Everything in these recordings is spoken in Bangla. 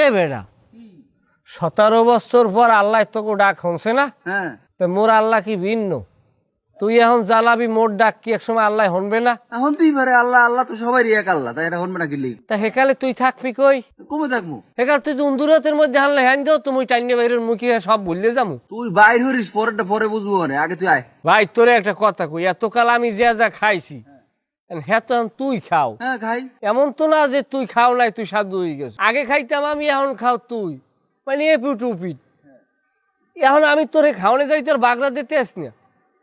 এ বেড়া 17 বছর পর আল্লাহ তোকে ডাক হনছে না? হ্যাঁ তো মোর আল্লাহ কি ভিন্ন? তুই এখন জ্বালাবি মোর ডাক কি এক সময় আল্লাহ হনবে না? এখন তুই পারে আল্লাহ আল্লাহ তো সবাই এক আল্লাহ, তাই এটা হনবে না কিলি? তা হেকালে তুই থাকবি কই? কমে থাকবো? হেকাল তুই তো উন্দুরাতের মধ্যে হানলে হ্যান দেও, তুমি টাইনে বাইরের মুখে সব ভুললে যামু। তুই বাইর হরিস, পরেরটা পরে বুঝবো না, আগে তুই আয়। ভাই তোরে একটা কথা কই, এতকাল আমি যা খাইছি হ্যাঁ তো তুই খাও। হ্যাঁ খাই। এমন তো না যে তুই খাও নাই, তুই সাধু হয়ে গেছ। আগে খাইতাম আমি, এখন খাও তুই, মানে এপিট উপিট। এখন আমি তোরে খাওয়ানে যাই, তোর বাগড়া দিতে আস না।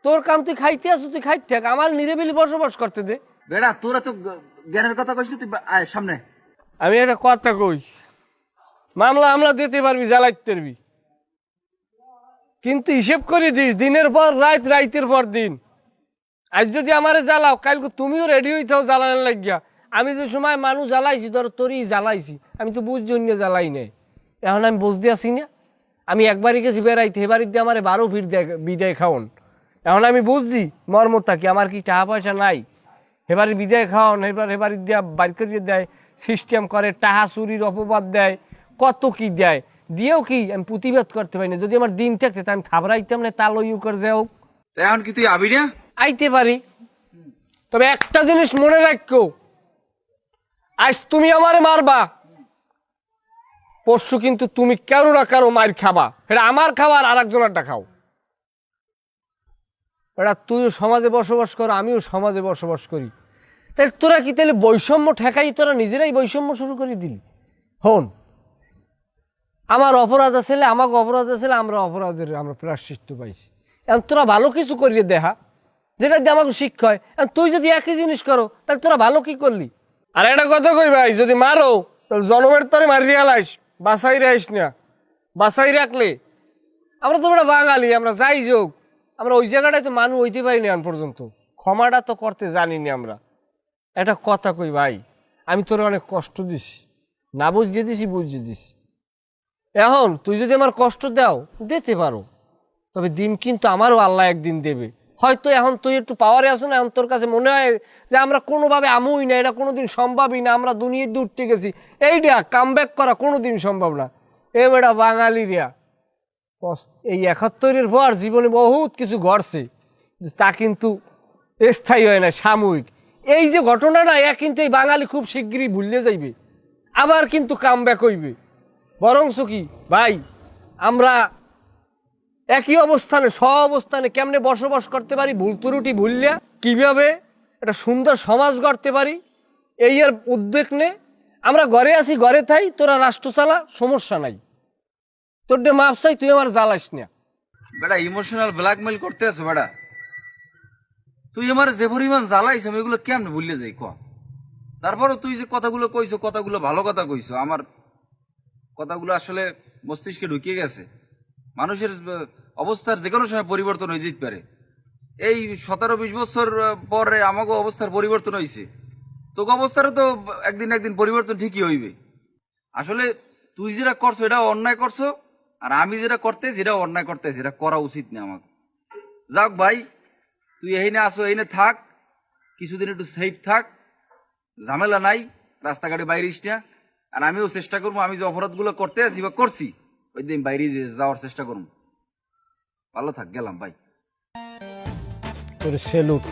তোর কাম তুই খাইতে আসো, তুই খাইতে থাক, আমার নিরিবিলি বসবাস করতে দে। বেড়া তোরা তো জ্ঞানের কথা কইস, তুই আয় সামনে। আমি একটা কথা কই, মামলা আমরা দিতে পারবি, জ্বালাইতে পারবি, কিন্তু হিসেব করে দিস দিনের পর রাত, রাইতের পর দিন। আজ যদি আমারে জ্বালাও, কালকে তুমিও রেডি হইতাও জ্বালানোর লাগিয়া। আমি যে সময় মানুষ জ্বালাইছি, ধর তোরই জ্বালাইছি, আমি তো বুঝ জন্য জ্বালাই নাই। এখন আমি বুঝতে আসি না, আমি একবারই গেছি বেড়াইতে, এবারই দিয়ে আমার 12 ভিড় বিদায় খাওন। এখন আমি বুঝছি মর্মতা কি, আমার কি টাকা পয়সা নাই, এবারে বিদায় খাওয়ান, এবারে দিয়া বাইর করিয়ে দেয়, সিস্টেম করে, টাহা চুরির অপবাদ দেয়, কত কি দেয়, দিয়েও কি আমি প্রতিবাদ করতে পারি না। যদি আমার দিন থাকতে তা আমি থাবড়াইতাম না, তালো ইউকার যাও। এখন কি তুই আবি না? আইতে পারি, তবে একটা জিনিস মনে রাখো, আজ তুমি আমারে মারবা, পরশু কিন্তু তুমি কারো না কারো মার খাবা। এটা আমার খাবার আর একজনেরটা খাও। এটা তুইও সমাজে বসবাস কর, আমিও সমাজে বসবাস করি, তাহলে তোরা কি তাহলে বৈষম্য ঠেকাই, তোরা নিজেরাই বৈষম্য শুরু করে দিলি। হন, আমার অপরাধ আছে, আমাকে অপরাধ আছে, আমরা অপরাধের আমরা প্রায়শ্চিত্ত পাইছি। এখন তোরা ভালো কিছু করিয়ে দেখা, যেটা দিয়ে আমাকে শিক্ষা হয়। তুই যদি একই জিনিস করো, তাহলে তোরা ভালো কি করলি? আর একটা কথা কই ভাই, যদি মারো তাহলে জনমের তরে মারিয়ে লাইস, বাসাই রাইস না। বাসাই রাখলে আমরা তো বড় বাঙালি, আমরা যাই যোগ, আমরা ওই জায়গাটায় তো মানুষ হইতে পারিনি এখন পর্যন্ত, ক্ষমাটা তো করতে জানিনি আমরা। একটা কথা কই ভাই, আমি তোরে অনেক কষ্ট দিছি, না বুঝিয়ে দিছি, বুঝিয়ে দিছি। এখন তুই যদি আমার কষ্ট দাও, দিতে পারো, তবে দিন কিন্তু আমারও আল্লাহ একদিন দেবে। হয়তো এখন তুই একটু পাওয়ারে আসো না, এখন তোর কাছে মনে হয় যে আমরা কোনোভাবে আমুই না, এটা কোনোদিন সম্ভবই না, আমরা দুনিয়ায় উঠতে গেছি, এইটা কাম ব্যাক করা কোনোদিন সম্ভব না। এ বেটা বাঙালিরা এই 71-এর পর জীবনে বহুত কিছু ঘটছে, তা কিন্তু স্থায়ী হয় না, সাময়িক। এই যে ঘটনাটা, কিন্তু এই বাঙালি খুব শিগগিরই ভুললে যাইবে, আবার কিন্তু কাম ব্যাক হইবে। বরংস কি ভাই, আমরা একই অবস্থানে অবস্থানে কেমনে বসবাস করতে পারি, ভুল ত্রুটি ভুললিয়া কিভাবে একটা সুন্দর সমাজ গড়তে পারি, এই এর উদ্যোগ নে। আমরা ঘরে আছি, ঘরে থাই, তোরা রাষ্ট্র চালা, সমস্যা নাই, তোর মাপ চাই, তুই আমার জ্বালাস না। বেটা ইমোশনাল ব্ল্যাকমেল করতে আছো বেটা, তুই আমার যে পরিমাণ জ্বালাইছ আমি এগুলো কেমনে ভুললে যাই ক? তারপরও তুই যে কথাগুলো কইছো, কথাগুলো ভালো কথা কইছো, আমার কথাগুলো আসলে মস্তিষ্কে ঢুকিয়ে গেছে। মানুষের অবস্থার যে কোনো সময় পরিবর্তন হয়ে যেতে পারে। এই 17-20 বছর পরে আমাকে অবস্থার পরিবর্তন হয়েছে, তোকে অবস্থারও তো একদিন একদিন পরিবর্তন ঠিকই হইবে। আসলে তুই যেটা করছো এটা অন্যায় করছো, আর আমি যেটা করতেছি এটা অন্যায় করতেছি, এটা করা উচিত না আমাকে। যাক ভাই, তুই এইনে আসো, এইনে থাক, কিছুদিন একটু সেফ থাক, ঝামেলা নাই, রাস্তাঘাটে বাইরিস না। আর আমিও চেষ্টা করবো, আমি যে অপরাধগুলো করতে আছি বা করছি, ওই দিন বাইরে যাওয়ার চেষ্টা করবো। ভালো থাক, গেলাম ভাই। তোর সেলুট।